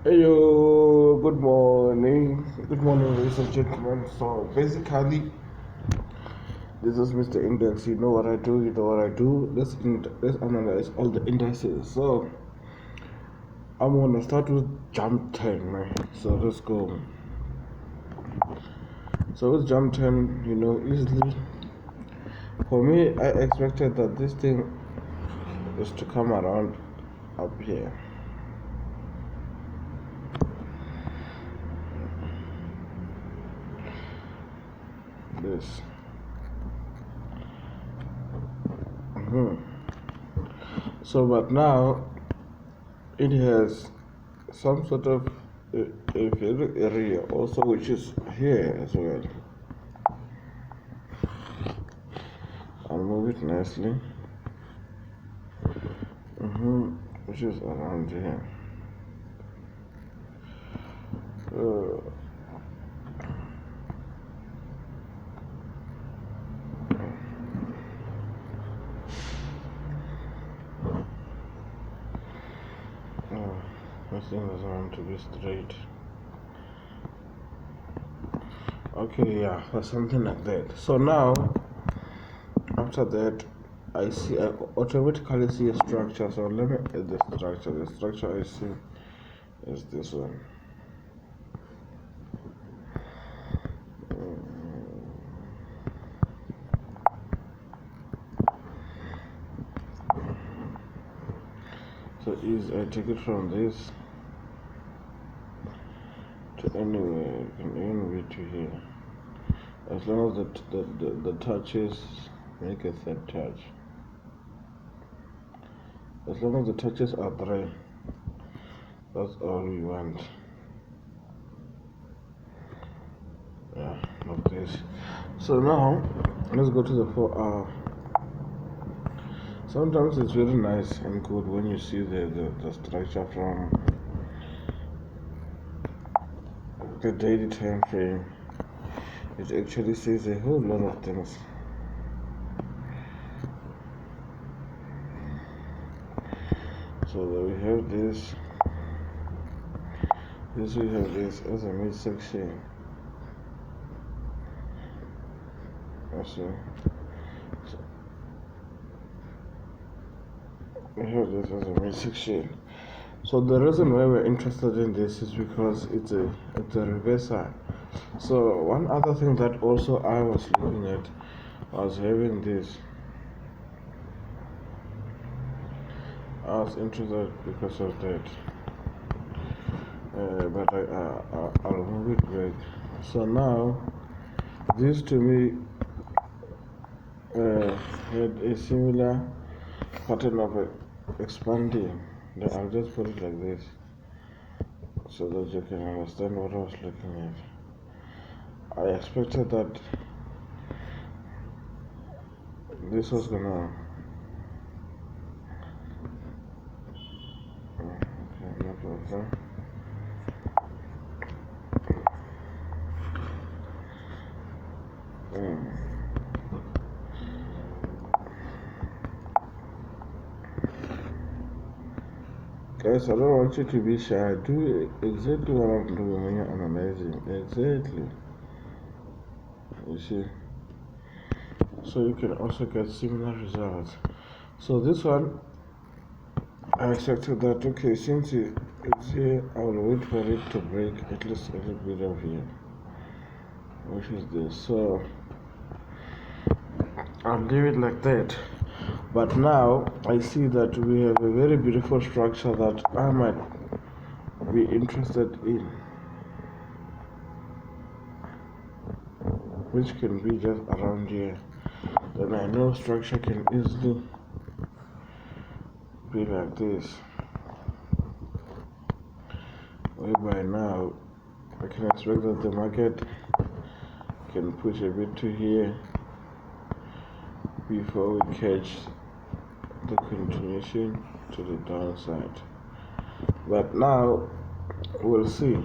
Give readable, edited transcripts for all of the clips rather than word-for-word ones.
Hello, good morning. Good morning, ladies and gentlemen. So basically, this is Mr. Index. You know what I do, you know what I do. Let's analyze all the indices. So I'm gonna start with jump 10, man. So let's go. So with jump 10, easily. For me, I expected that this thing is to come around up here. This. So, but now it has some sort of a favorite area also, which is here as well. I'll move it nicely, which is around here. This thing doesn't want to be straight. Okay, yeah, or something like that. So now, after that, I automatically see a structure. So let me add the structure. The structure I see is this one. So I take it from this to anywhere, even be to here. As long as the touches make a third touch. As long as the touches are 3, that's all we want. Yeah, like this. So now, let's go to the 4-hour. Sometimes it's very nice and good when you see the structure from the daily time frame. It actually says a whole lot of things. So we have this we have this as a midsection. So we have this as a midsection. So the reason why we're interested in this is because it's a reversal. So one other thing that also I was looking at was having this. I was interested because of that, but I'll move it back. So now, this to me had a similar pattern of expanding. I'll just put it like this so that you can understand what I was looking at. I expected that this was gonna Guys, I don't want you to be shy. Do exactly what I'm doing when you're analyzing. Exactly. You see? So you can also get similar results. So this one, I expected that, okay, since it's here, I will wait for it to break at least a little bit of here. Which is this. So I'll leave it like that. But now I see that we have a very beautiful structure that I might be interested in, which can be just around here. Then I know structure can easily be like this, whereby now I can expect that the market can push a bit to here before we catch the continuation to the downside. But now we'll see.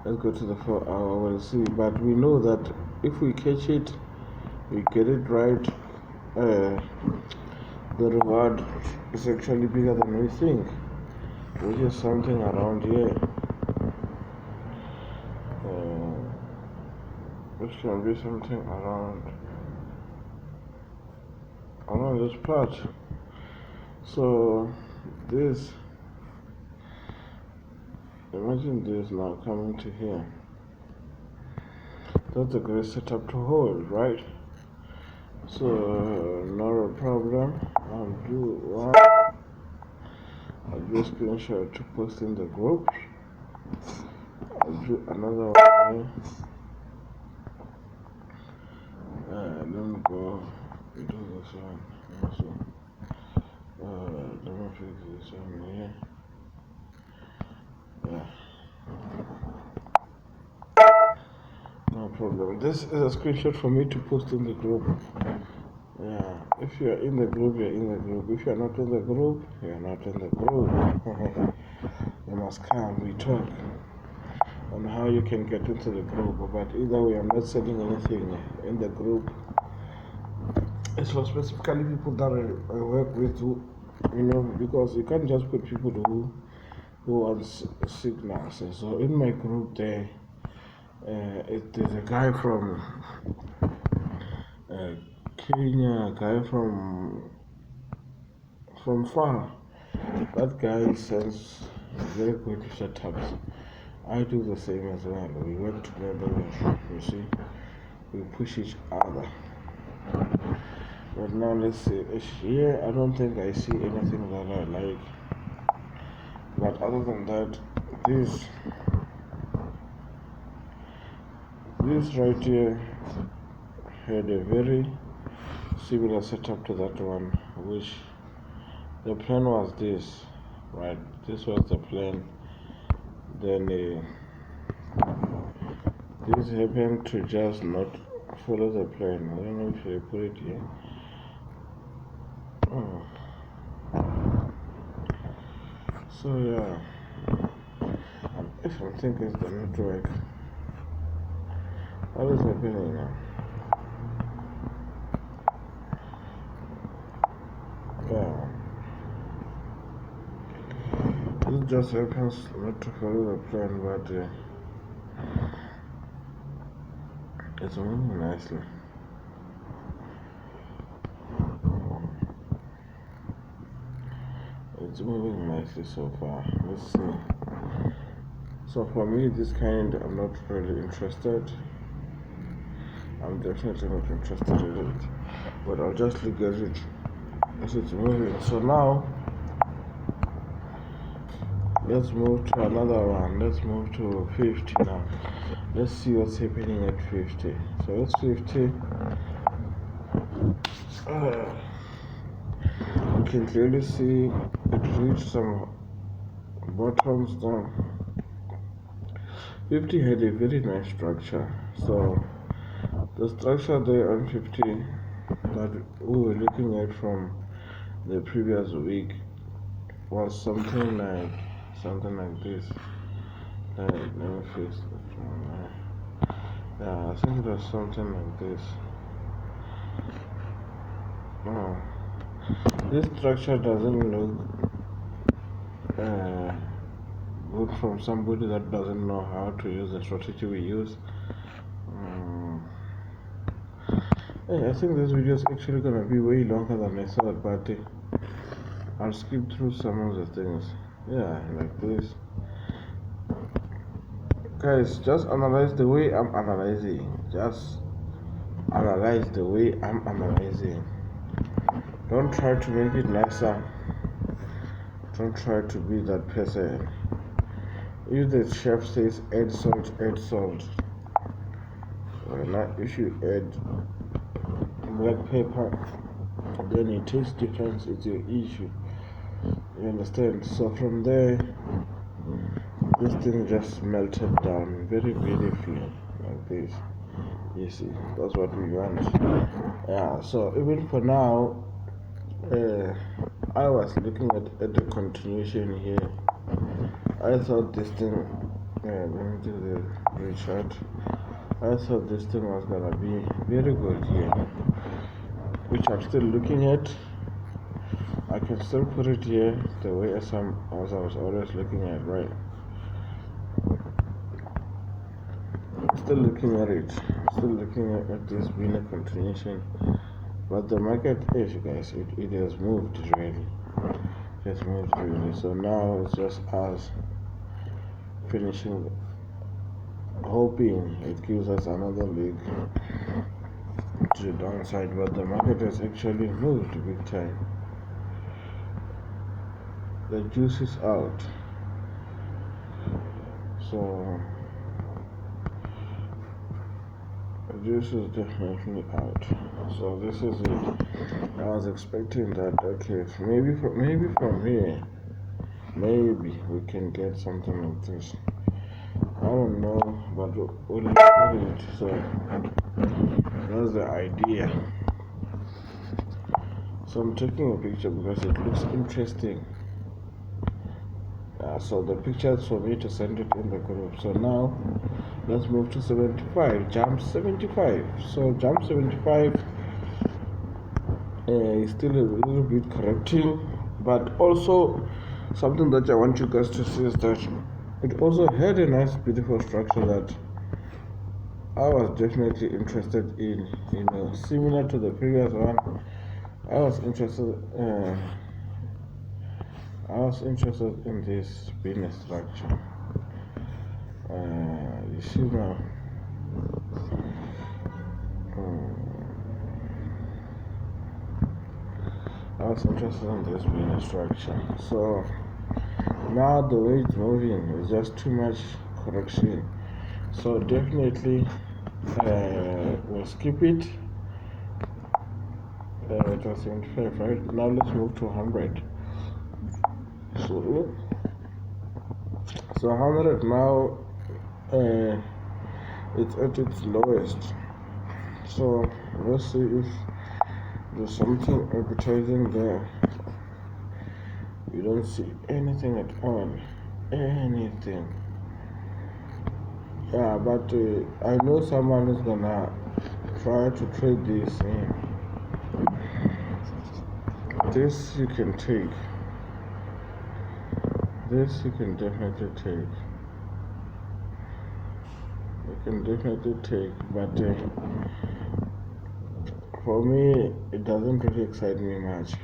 Let's go to the 4-hour, we'll see. But we know that if we catch it, we get it right, the reward is actually bigger than we think. which is something around here. Which can be something around this part. So this, imagine this now coming to here. That's a great setup to hold, right? So not a problem. I'll do a screenshot to post in the group. I'll do another one here. Let me go do this one also. Let me fix this one here. Yeah. No problem. This is a screenshot for me to post in the group. Yeah. If you're in the group, you're in the group. If you're not in the group, you're not in the group. You must come, we talk on how you can get into the group. But either way, I'm not selling anything in the group. It's for specifically people that I work with, because you can't just put people who want signals. So in my group there, there's a guy from Kenya, a guy from far. That guy sends very good setups. I do the same as well. We work together, you see, we push each other. But now let's see, here I don't think I see anything that I like. But other than that, this right here had a very similar setup to that one, which the plan was this, right? This was the plan. Then this happened to just not follow the plan. I don't know if I put it here. So yeah, if I'm thinking it's the network, what is happening now? Yeah, it just happens not to follow the plan, but it's moving nicely. It's moving nicely so far. Let's see. So for me, this kind, I'm not really interested. I'm definitely not interested in it. But I'll just look at it as it's moving. So now, let's move to another one. Let's move to 50 now. Let's see what's happening at 50. So it's 50. You can clearly see it reached some bottoms down. 50 had a very nice structure. So the structure there on 50 that we were looking at from the previous week was something like this. Let me fix it. Yeah, I think it was something like this. No, this structure doesn't look good from somebody that doesn't know how to use the strategy we use. I think this video is actually gonna be way longer than I thought, but I'll skip through some of the things. Yeah, like this. Guys, just analyze the way I'm analyzing. Just analyze the way I'm analyzing. Don't try to make it nicer. Don't try to be that person. If the chef says add salt, add salt. If you add black pepper, then it tastes different. It's your issue. You understand? So from there, this thing just melted down very beautifully, like this. You see, that's what we want. Yeah. So even for now, I was looking at the continuation here. I thought this thing. Let me do the reshot. I thought this thing was gonna be very good here, which I'm still looking at. I can still put it here the way as I was always looking at, right? Still looking at it, still looking at this being a continuation, but the market is, you guys, it has moved really. It has moved really. So now it's just us finishing, hoping it gives us another leg to the downside, but the market has actually moved big time. The juice is out. So the juice is definitely out. So this is it. I was expecting that, okay, maybe from here, maybe we can get something like this. I don't know, but we'll look at it. So that's the idea. So I'm taking a picture because it looks interesting. So the picture is for me to send it in the group. So now let's move to 75. Jump 75. So jump 75 is still a little bit correcting, but also something that I want you guys to see is that it also had a nice, beautiful structure that I was definitely interested in. You know, similar to the previous one, I was interested in this business structure. You see now. I was interested in this business structure. So now the way it's moving is just too much correction. So definitely we'll skip it. It was 75, right? Now let's move to 100. So 100 now, it's at its lowest. So let's see if there's something advertising there. You don't see anything at all. Anything. Yeah, but I know someone is gonna try to trade this in. This you can take. This you can definitely take. You can definitely take, but for me, it doesn't really excite me much.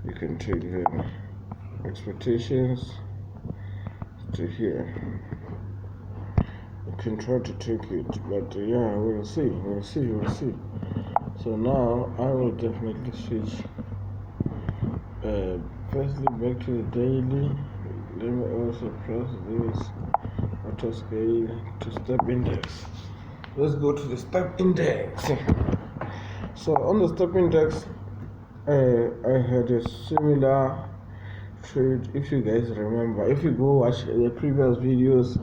You can take the expectations to here. You can try to take it, but yeah, we'll see. So now I will definitely switch. Firstly, back to the daily. Let me also press this auto scale to step index. Let's go to the step index. So on the step index, I had a similar trade. If you guys remember, if you go watch the previous videos,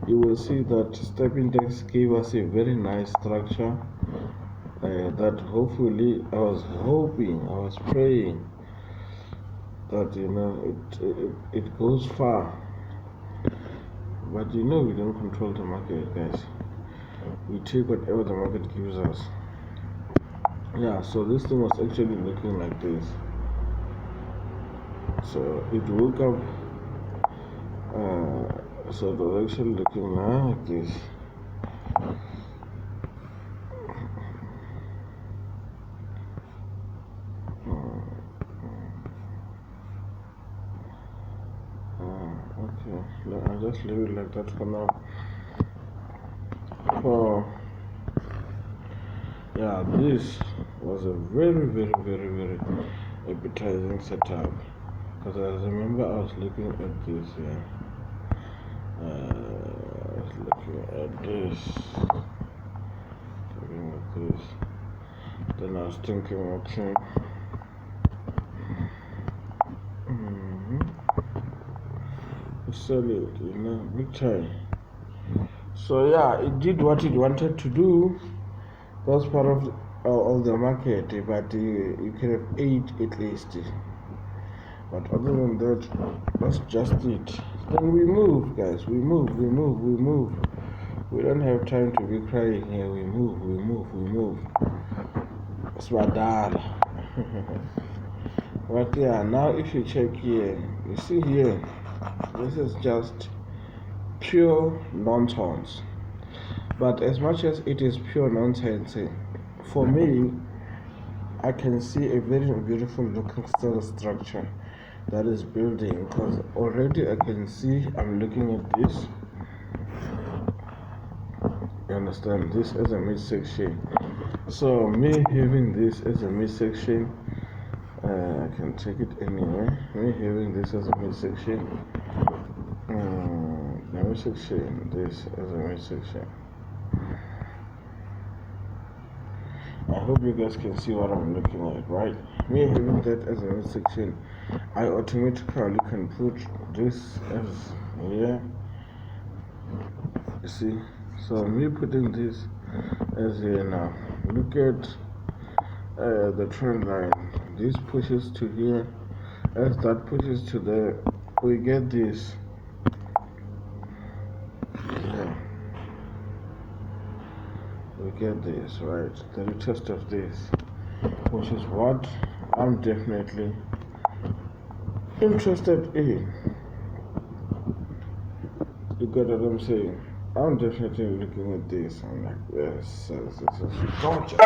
you will see that step index gave us a very nice structure. That hopefully, I was praying that it goes far. But we don't control the market, guys. We take whatever the market gives us. Yeah, so this thing was actually looking like this. So it woke up, so it was actually looking like this. Okay, I'll just leave it like that for now. Yeah, this was a very, very, very, very appetizing setup. Because I remember I was looking at this, I was looking at this. Then I was thinking, okay. Sell it, big time. So yeah, it did what it wanted to do. That's part of the market, but you could have 8 at least. But other than that, that's just it. Then we move, guys. We move. We don't have time to be crying here. We move. Swadala. But yeah, now if you check here, you see here, this is just pure nonsense. But as much as it is pure nonsense, for me, I can see a very beautiful looking steel structure that is building, because already I can see, I'm looking at this. You understand? This is a midsection. So me having this as a midsection, I can take it anywhere. Me having this as a midsection, midsection, this as a midsection. I hope you guys can see what I'm looking at, right? Me having that as a midsection, I automatically can put this as here. You see? So me putting this as here now. Look at the trend line. This pushes to here. As that pushes to there, we get this. Yeah. We get this, right? The retest of this, which is what I'm definitely interested in. You get what I'm saying? I'm definitely looking at this. I'm like, yes, this is gorgeous.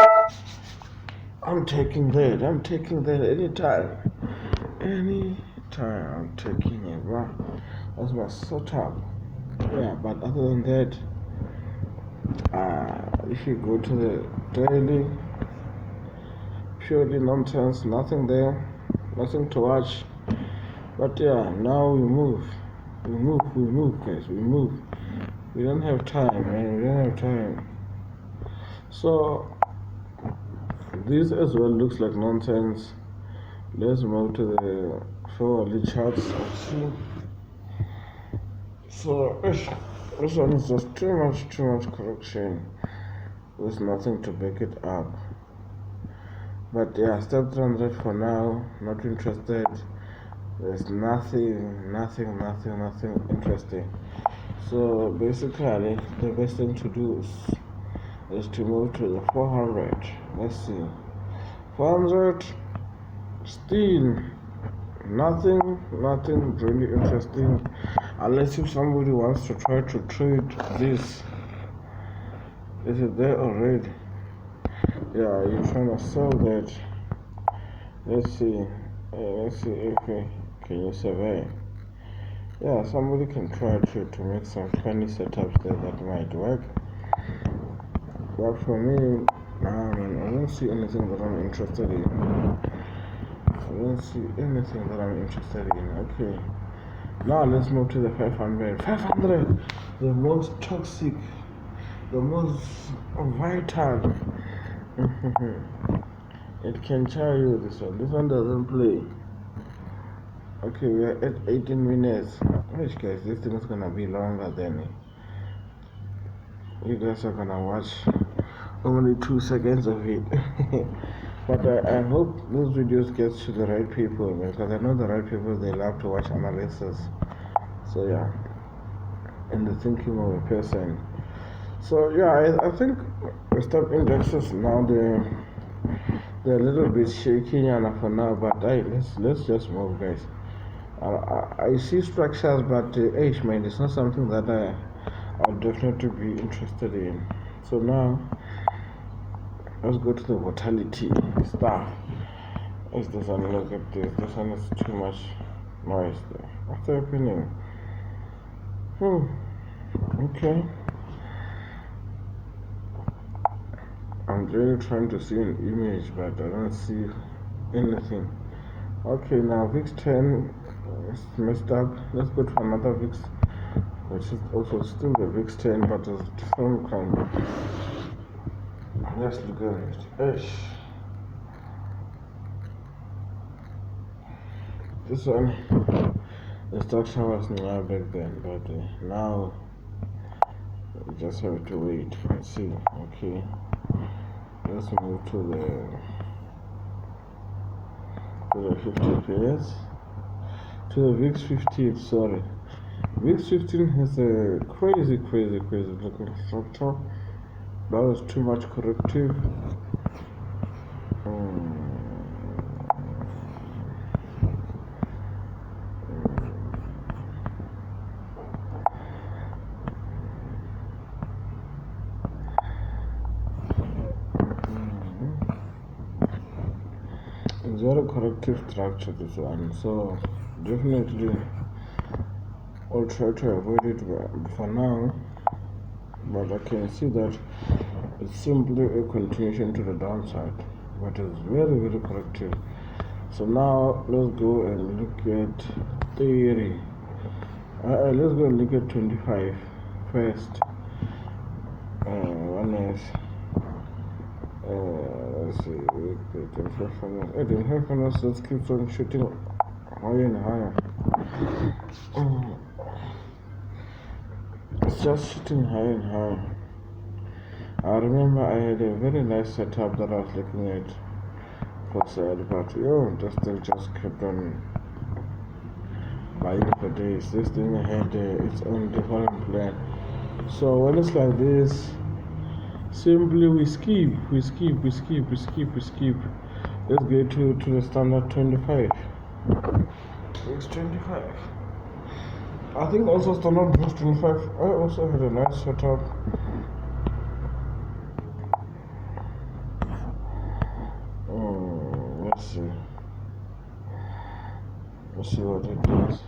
I'm taking that. I'm taking that anytime. Anytime I'm taking it. Wow. That's my setup. Yeah, but other than that, if you go to the daily, purely nonsense, nothing there, nothing to watch. But yeah, now we move, guys, we move. We don't have time, man, we don't have time. So, this as well looks like nonsense. Let's move to the forwardly charts and see. So, this one is just too much correction. There's nothing to back it up. But yeah, step 300 for now, not interested. There's nothing interesting. So basically, the best thing to do is to move to the 400. Let's see. 400, still nothing really interesting. Unless if somebody wants to try to trade this. Is it there already? Yeah, you're trying to sell that. Let's see if we can you survey. Yeah, somebody can try to make some funny setups there that might work. But for me, I don't see anything that I'm interested in. Okay. Now let's move to the 500. 500, the most toxic, the most vital. It can tell you this one. This one doesn't play. Okay, we are at 18 minutes. Which guys, this thing is gonna be longer than it. You guys are gonna watch only 2 seconds of it. But I hope those videos get to the right people, because I know the right people, they love to watch analysis. So yeah, and the thinking of a person. So yeah, I think the stock indexes now they're a little bit shaky for now, but let's just move, guys. I see structures, but man, it's not something that I'll definitely be interested in. So now let's go to the volatility stuff. Is this one? Look at this. This one is too much noise there. What's happening? Okay. I'm really trying to see an image, but I don't see anything. Okay, now VIX 10 is messed up. Let's go to another VIX, which is also still the VIX 10, but it's different kind. Let's look at it. This one, the structure was not back then, but now we just have to wait and see. Okay, let's move to the 50 pairs, to the VIX 15. Sorry, VIX 15 has a crazy looking structure. That was too much corrective. It's very corrective structure, this one, so definitely I'll try to avoid it for now, but I can see that it's simply a continuation to the downside, but it's very, very corrective. So now let's go and look at theory. Let's go and look at 25 first. One is let's see, 25 minutes, let's keep on shooting higher and higher. It's just shooting higher and higher. I remember I had a very nice setup that I was looking at for sale, but this thing just kept on buying for days. This thing had its own different plan. So when it's like this, simply we skip. Let's get to the standard 25. It's 25. I think also standard plus 25. I also had a nice setup. Let's see what it does.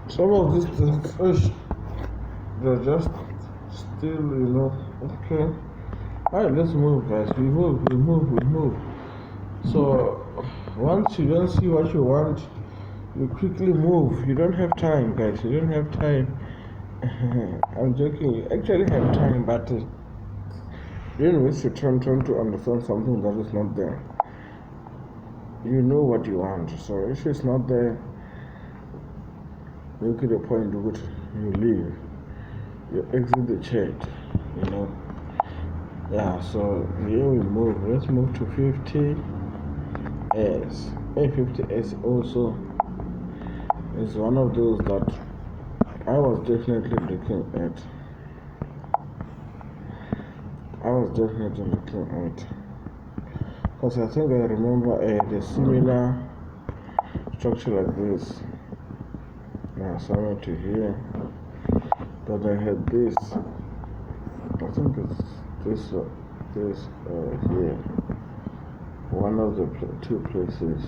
Some of these things, they're just still, okay. Alright, let's move, guys. We move. So, once you don't see what you want, you quickly move. You don't have time, guys. You don't have time. I'm joking. You actually have time, but you don't waste your time trying to understand something that is not there. You know what you want. So, if it's not there, make it a point to go. You leave. You exit the chat. Yeah, so here we move. Let's move to 50S. A50S also is one of those that I was definitely looking at. Because I think I remember a similar structure like this. Now, somewhere to here. But I had this. I think it's this here, one of the two places,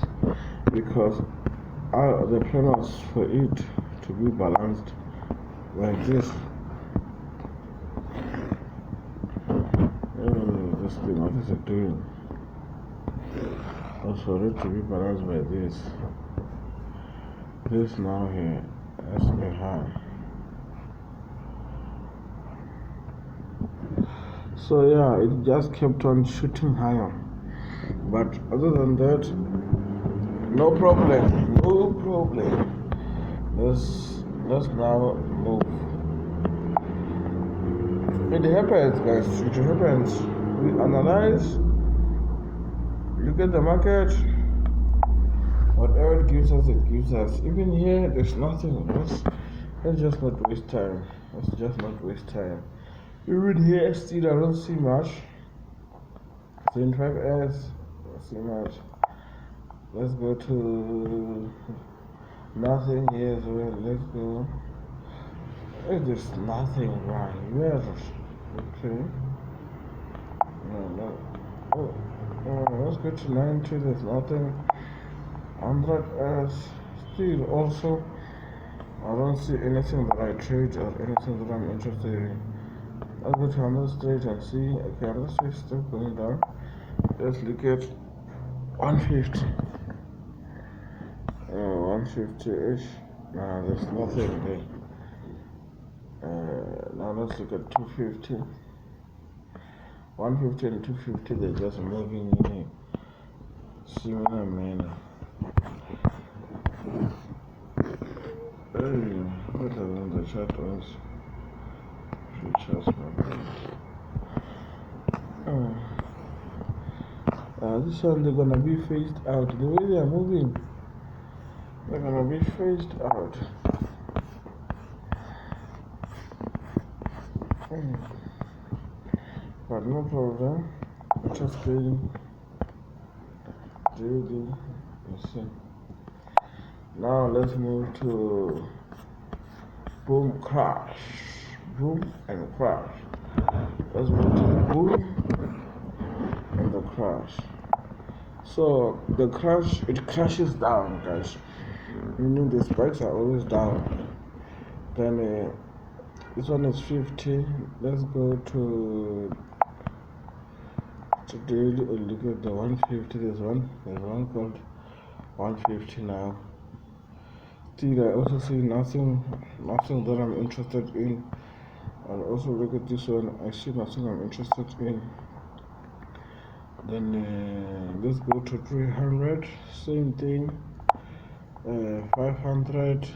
because the plan was for it to be balanced like this. This thing, what is it doing? Was for it to be balanced by this. This now here, that's a high. So yeah, it just kept on shooting higher. But other than that, no problem. Let's now move. It happens, guys. It happens. We analyze, look at the market. Whatever it gives us, it gives us. Even here, there's nothing. Let's just not waste time. Even here, still I don't see much. 25S, don't see much. Let's go to nothing here as well. Let's go. There's nothing right here. Okay. Let's go to 90. There's nothing. 100S, still also. I don't see anything that I trade or anything that I'm interested in. I'll go to another stage and see. Okay, another stage is still going down. Let's look at 150. 150-ish. Nah, there's nothing there. Now let's look at 250. 150 and 250, they're just moving in a similar manner. What are the chart was? Futures, this one they're gonna be phased out. The way they are moving, they're gonna be phased out. but no problem. Just getting ready. You see. Now let's move to boom crash. Boom and crash. Let's move to the boom and the crash. So the crash, it crashes down, guys. Meaning the spikes are always down. Then this one is 50. Let's go to daily or look at the 150. There's one called 150 now. Still, I also see nothing that I'm interested in. I'll also look at this one. I see nothing I'm interested in. Then let's go to 300. Same thing. 500.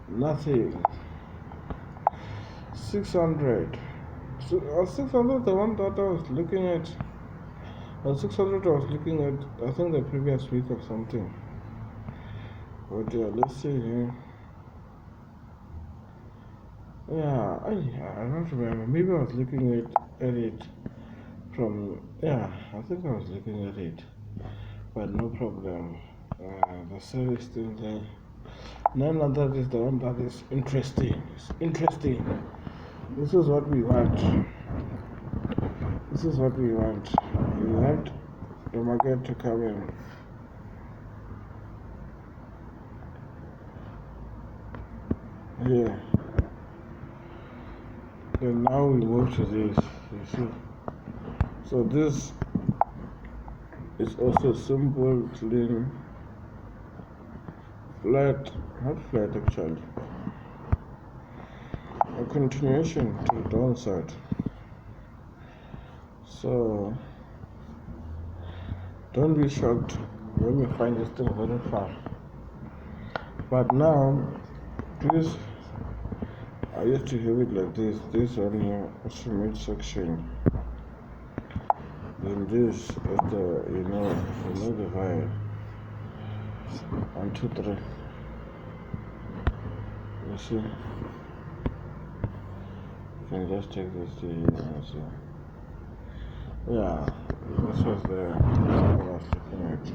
Nothing. 600. 600, the one that I was looking at. 600 I was looking at, I think the previous week or something. But yeah, let's see here. Yeah, I don't remember. Maybe I was looking at it from, yeah, I think I was looking at it. But no problem. The sale is still there. None of that is the one that is interesting. It's interesting. This is what we want. This is what we want. We want the market to come in. Here. Then now we move to this. You see. So this is also simple, clean, flat, not flat actually. A continuation to the downside. So don't be shocked when you find this thing very far. But now this, I used to have it like this. This one here is the mid section. Then this is the you know the vibe. 1, 2, 3. You see? You can just take this to you and see. Yeah, this was what I was looking at.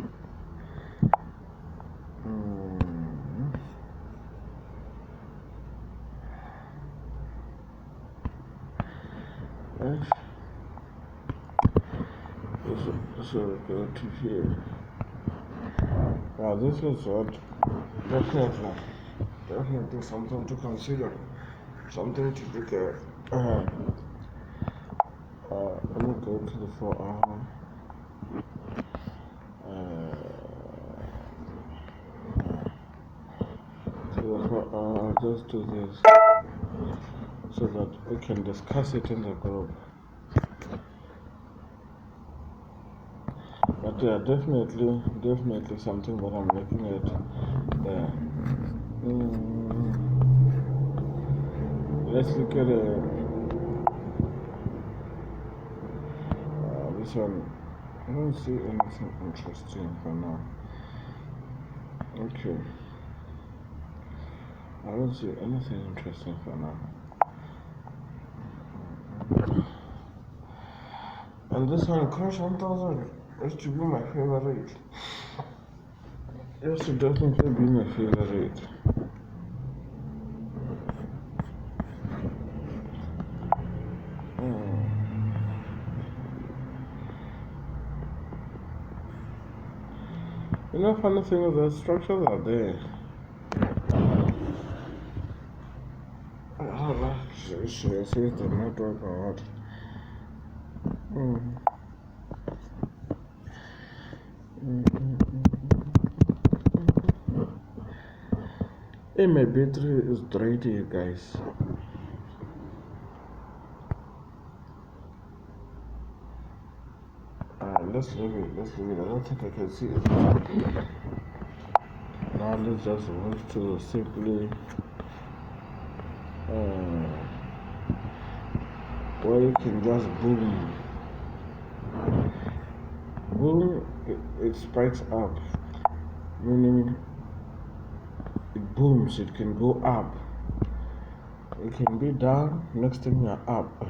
Right. So go to here. Wow, this is what definitely something to consider, something to look at. Let me go to the 4 hour. To the 4 hour, I'll just do this so that we can discuss it in the group. But yeah, definitely something that I'm looking at there. Let's look at this one. I don't see anything interesting for now. Okay. I don't see anything interesting for now. And this one, Crash 1000, used to be my favorite. Used to definitely be my favorite. You know, funny thing is that structures are there. I don't know, should I say it's the network or what? Hey, my battery is drained, you guys. Let's leave it. I don't think I can see it. Now let's just move to simply where you can just boom. Boom, it spikes up, meaning it booms, it can go up. It can be down, next thing you're up.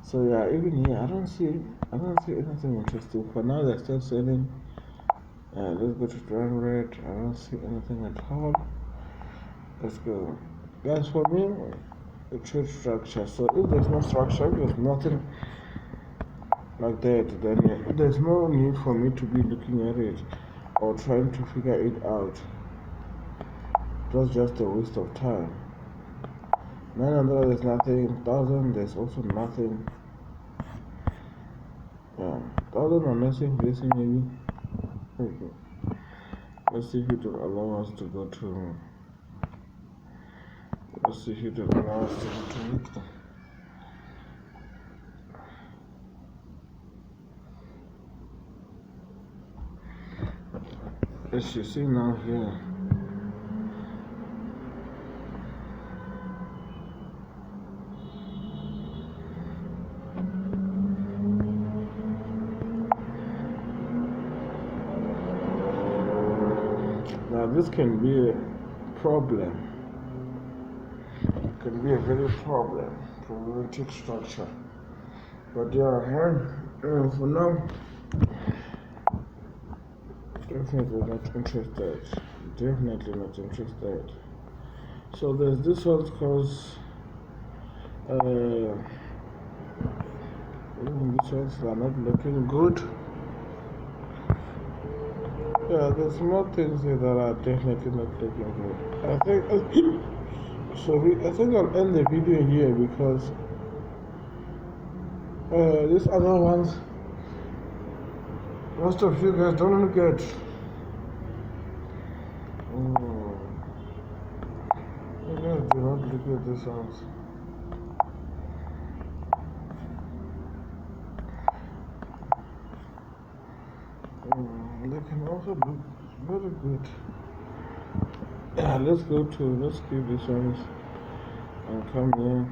So yeah, even here I don't see anything interesting. For now they're still selling. Let's go to run rate. I don't see anything at all. Let's go. Guys, for me, a trade structure. So if there's no structure, if there's nothing like that, then there's no need for me to be looking at it or trying to figure it out. That's just a waste of time. 900 there's nothing, 1000 there's also nothing. Yeah, 1000 unless if this maybe. Okay. Let's see if it will allow us to go to. Let's see if it will allow us to go to it. As you see now here. Now this can be a problem. It can be a very problematic structure. But yeah, for now, definitely not interested. Definitely not interested. So there's this one cause even these ones are not looking good. Yeah, there's more things here that are definitely not looking good. I think I think I'll end the video here because these other ones most of you guys don't look at. You guys do not look at these ones. They can also look very good. Yeah, let's keep these ones and come here.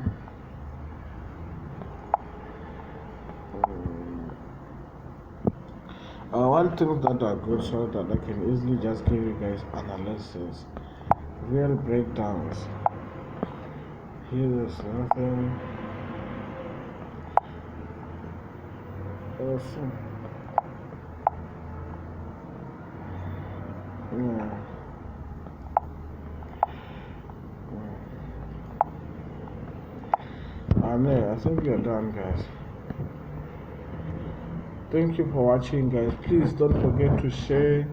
One thing that are good so that I can easily just give you guys analysis, real breakdowns. Here is nothing. Awesome. Yeah. I think we are done, guys. Thank you for watching, guys. Please don't forget to share,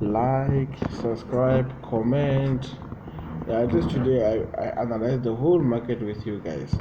like, subscribe, comment. Yeah, just today I analyzed the whole market with you guys.